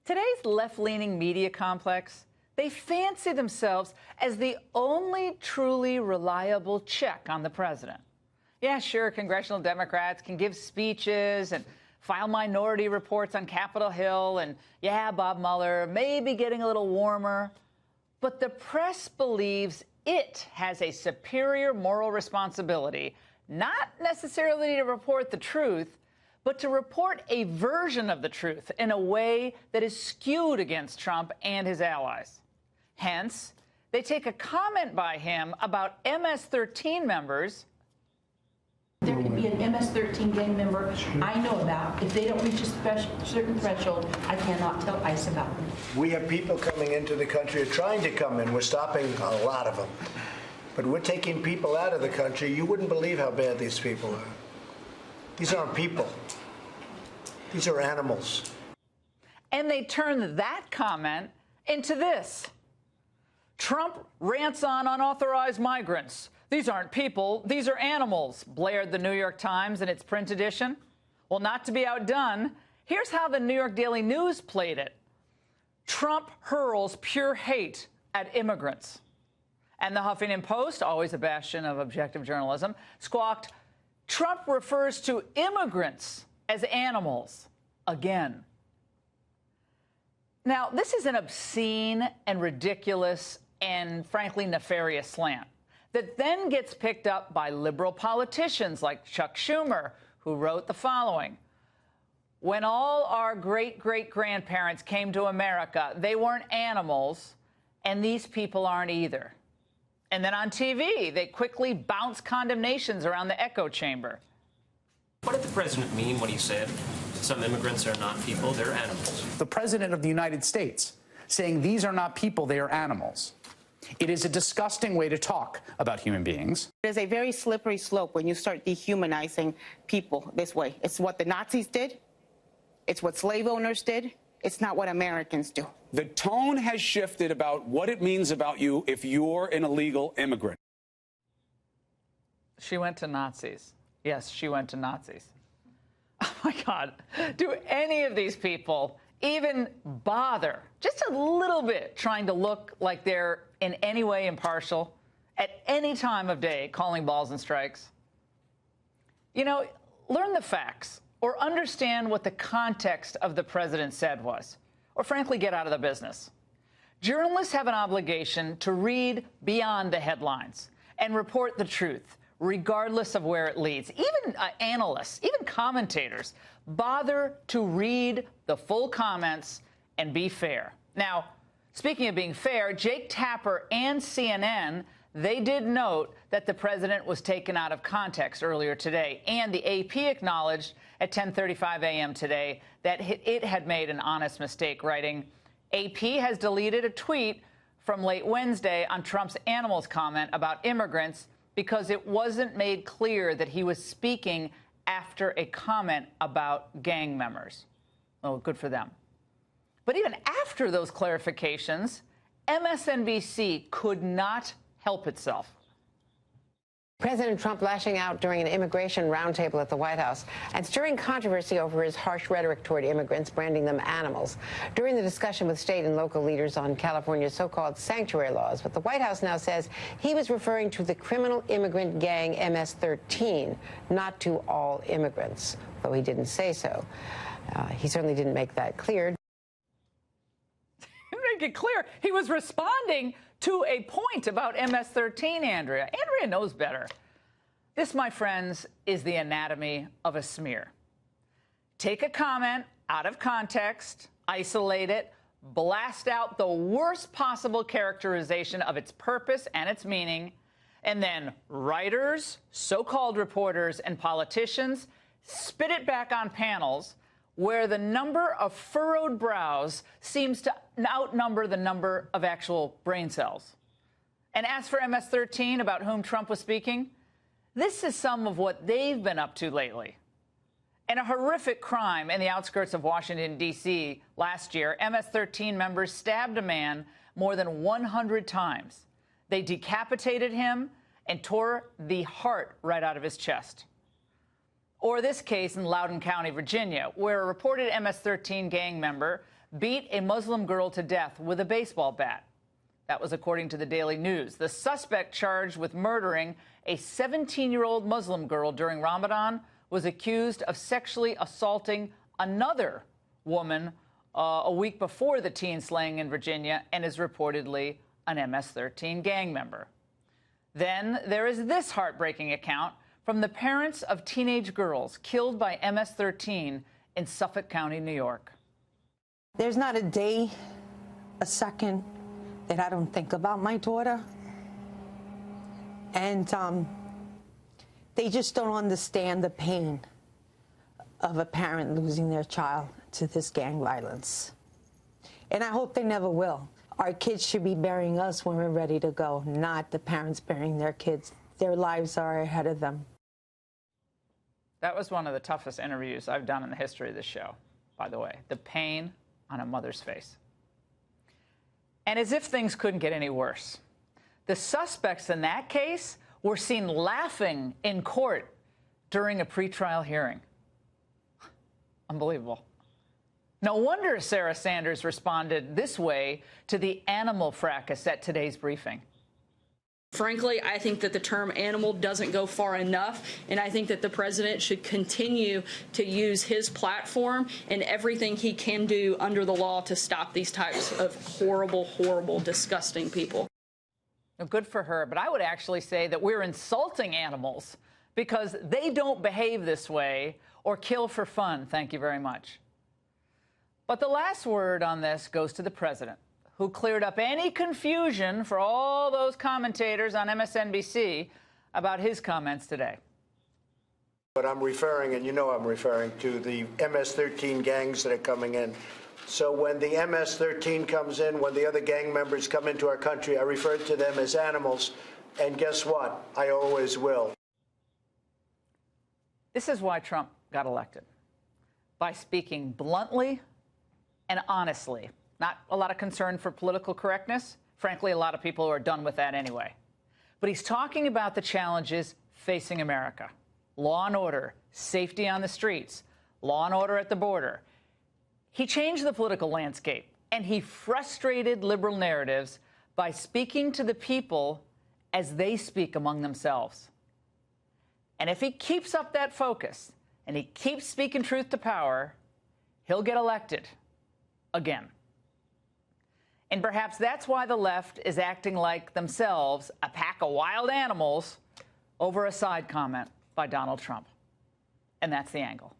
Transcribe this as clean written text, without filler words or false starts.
Today's left-leaning media complex, they fancy themselves as the only truly reliable check on the president. Yeah, sure, congressional Democrats can give speeches and file minority reports on Capitol Hill, and yeah, Bob Mueller may be getting a little warmer, but the press believes it has a superior moral responsibility, not necessarily to report the truth, but to report a version of the truth in a way that is skewed against Trump and his allies. Hence, they take a comment by him about MS-13 members. There can be an MS-13 gang member I know about. If they don't reach a certain threshold, I cannot tell ICE about them. We have people coming into the country or trying to come in. We're stopping a lot of them. But we're taking people out of the country. You wouldn't believe how bad these people are. These aren't people. These are animals. And they turn that comment into this. Trump rants on unauthorized migrants. These aren't people, these are animals, blared the New York Times in its print edition. Well, not to be outdone, here's how the New York Daily News played it. Trump hurls pure hate at immigrants. And the Huffington Post, always a bastion of objective journalism, squawked, Trump refers to immigrants as animals again. Now, this is an obscene and ridiculous and, frankly, nefarious slant that then gets picked up by liberal politicians like Chuck Schumer, who wrote the following. When all our great-great-grandparents came to America, they weren't animals, and these people aren't either. And then on TV, they quickly bounce condemnations around the echo chamber. What did the president mean when he said some immigrants are not people, they're animals? The president of the United States saying these are not people, they are animals. It is a disgusting way to talk about human beings. There's a very slippery slope when you start dehumanizing people this way. It's what the Nazis did. It's what slave owners did. It's not what Americans do. The tone has shifted about what it means about you if you're an illegal immigrant. She went to Nazis. Yes, she went to Nazis. Oh, my God. Do any of these people even bother, just a little bit, trying to look like they're in any way impartial at any time of day, calling balls and strikes? You know, learn the facts or understand what the context of the president said was, or frankly, get out of the business. Journalists have an obligation to read beyond the headlines and report the truth, regardless of where it leads. Even analysts, even commentators, bother to read the full comments and be fair. Now, speaking of being fair, Jake Tapper and CNN, they did note that the president was taken out of context earlier today, and the AP acknowledged at 10:35 a.m. today that it had made an honest mistake, writing, AP has deleted a tweet from late Wednesday on Trump's animals comment about immigrants because it wasn't made clear that he was speaking after a comment about gang members. Oh, good for them. But even after those clarifications, MSNBC could not help itself. President Trump lashing out during an immigration roundtable at the White House and stirring controversy over his harsh rhetoric toward immigrants, branding them animals. During the discussion with state and local leaders on California's so-called sanctuary laws, but the White House now says he was referring to the criminal immigrant gang MS-13, not to all immigrants, though he didn't say so. He certainly didn't make that clear. Make it clear, he was responding to a point about MS-13, Andrea. Andrea knows better. This, my friends, is the anatomy of a smear. Take a comment out of context, isolate it, blast out the worst possible characterization of its purpose and its meaning, and then writers, so-called reporters, and politicians spit it back on panels where the number of furrowed brows seems to outnumber the number of actual brain cells. And as for MS-13, about whom Trump was speaking, this is some of what they've been up to lately. In a horrific crime in the outskirts of Washington, D.C. last year, MS-13 members stabbed a man more than 100 times. They decapitated him and tore the heart right out of his chest. Or this case in Loudoun County, Virginia, where a reported MS-13 gang member beat a Muslim girl to death with a baseball bat. That was according to the Daily News. The suspect charged with murdering a 17-year-old Muslim girl during Ramadan was accused of sexually assaulting another woman a week before the teen slaying in Virginia and is reportedly an MS-13 gang member. Then there is this heartbreaking account from the parents of teenage girls killed by MS-13 in Suffolk County, New York. There's not a day, a second that I don't think about my daughter. And they just don't understand the pain of a parent losing their child to this gang violence. And I hope they never will. Our kids should be burying us when we're ready to go, not the parents burying their kids. Their lives are ahead of them. That was one of the toughest interviews I've done in the history of this show, by the way. The pain on a mother's face. And as if things couldn't get any worse, the suspects in that case were seen laughing in court during a pretrial hearing. Unbelievable. No wonder Sarah Sanders responded this way to the animal fracas at today's briefing. Frankly, I think that the term animal doesn't go far enough, and I think that the president should continue to use his platform and everything he can do under the law to stop these types of horrible, horrible, disgusting people. Good for her, but I would actually say that we're insulting animals because they don't behave this way or kill for fun. Thank you very much. But the last word on this goes to the president, who cleared up any confusion for all those commentators on MSNBC about his comments today. But I'm referring, and you know I'm referring, to the MS-13 gangs that are coming in. So when the MS-13 comes in, when the other gang members come into our country, I refer to them as animals. And guess what? I always will. This is why Trump got elected. By speaking bluntly and honestly. Not a lot of concern for political correctness. Frankly, a lot of people are done with that anyway. But he's talking about the challenges facing America. Law and order, safety on the streets, law and order at the border. He changed the political landscape, and he frustrated liberal narratives by speaking to the people as they speak among themselves. And if he keeps up that focus, and he keeps speaking truth to power, he'll get elected again. And perhaps that's why the left is acting like themselves a pack of wild animals over a side comment by Donald Trump. And that's the angle.